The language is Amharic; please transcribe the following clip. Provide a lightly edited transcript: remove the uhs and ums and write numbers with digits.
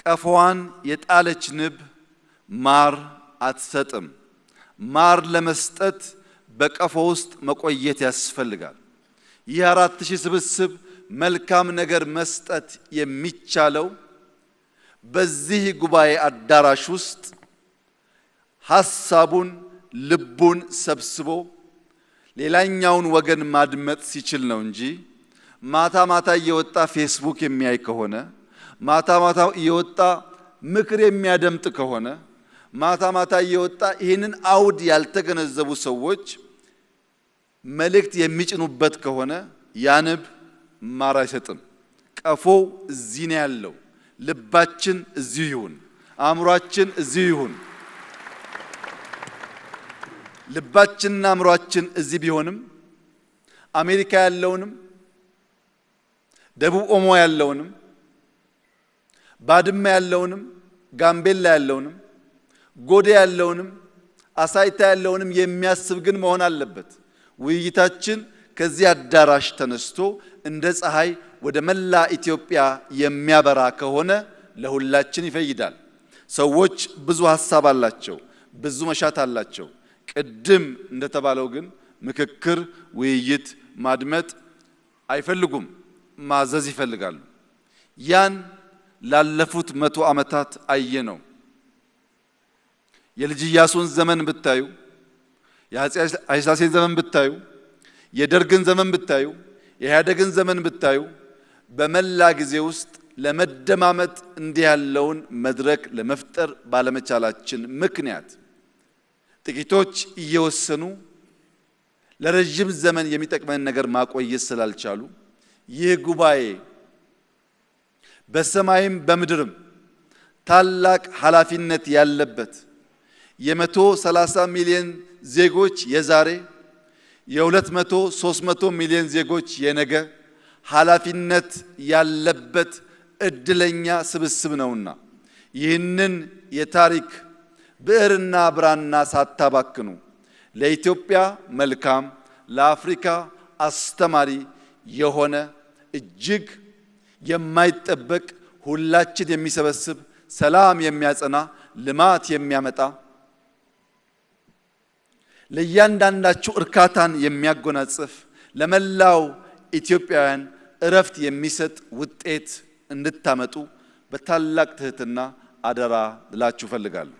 ቀፎዋን የጣለች ንብ ማር አትሰጥም። ማር ለመስጠት በቀፎ ውስጥ መቆየት ያስፈልጋል። ይህ 4000 ስብስብ መልካም ነገር መስጠት የሚቻለው በዚህ ጉባኤ አዳራሽ ውስጥ ሐሳቡን ልቡን ሰብስቦ ሌላኛውን ወገን ማድመጥ ሲችል ነው እንጂ ማታ ማታ እየወጣ ፌስቡክ የሚያይ ከሆነ ማታ ማታ እየወጣ ምክር የሚያደምጥ ከሆነ ማታ ማታ እየወጣ ይህንን አውድ ያልተገነዘቡ ሰዎች መልእክት የሚጭኑበት ከሆነ ያንብ ማር አይሰጥም። ቀፎው እዚህ ነው ያለው። ልባችን እዚህ ይሁን፣ አእምሯችን እዚህ ይሁን። ልባችንና አእምሯችን እዚህ ቢሆንም አሜሪካ ያለውንም ደቡብ ኦሞ ያለውንም ባድመ ያለውንም ጋምቤላ ያለውንም ጎዴ ያለውንም አሳይታ ያለውንም የሚያስብ ግን መሆን አለበት። ውይይታችን ከዚህ አዳራሽ ተነስቶ እንደ ፀሐይ ወደ መላ ኢትዮጵያ የሚያበራ ከሆነ ለሁላችን ይፈይዳል። ሰዎች ብዙ ሐሳብ አላቸው፣ ብዙ መሻት አላቸው። ቅድም እንደተባለው ግን ምክክር፣ ውይይት፣ ማድመጥ አይፈልጉም፣ ማዘዝ ይፈልጋሉ። ያን ላለፉት 100 ዓመታት አየነው። የልጅ ኢያሱን ዘመን ብታዩ፣ የአፄ ኃይለ ሥላሴን ዘመን ብታዩ፣ የደርግን ዘመን ብታዩ፣ የኢህአዴግን ዘመን ብታዩ በመላ ጊዜ ውስጥ ለመደማመጥ እንዲህ ያለውን መድረክ ለመፍጠር ባለመቻላችን ምክንያት ጥቂቶች እየወሰኑ ለረጅም ዘመን የሚጠቅመን ነገር ማቆየት ስላልቻሉ ይህ ጉባኤ በሰማይም በምድርም ታላቅ ኃላፊነት ያለበት የ130 ሚሊዮን ዜጎች የዛሬ የ200 300 ሚሊዮን ዜጎች የነገ ኃላፊነት ያለበት እድለኛ ስብስብ ነውና ይህንን የታሪክ ብዕርና ብራና ሳታባክኑ ለኢትዮጵያ መልካም ለአፍሪካ አስተማሪ የሆነ እጅግ የማይጠበቅ ሁላችን የሚሰበስብ ሰላም የሚያጸና ልማት የሚያመጣ ለእያንዳንዳችሁ እርካታን የሚያጎናጽፍ ለመላው ኢትዮጵያውያን እረፍት የሚሰጥ ውጤት እንድታመጡ በታላቅ ትህትና አደራ ልላችሁ ፈልጋለሁ።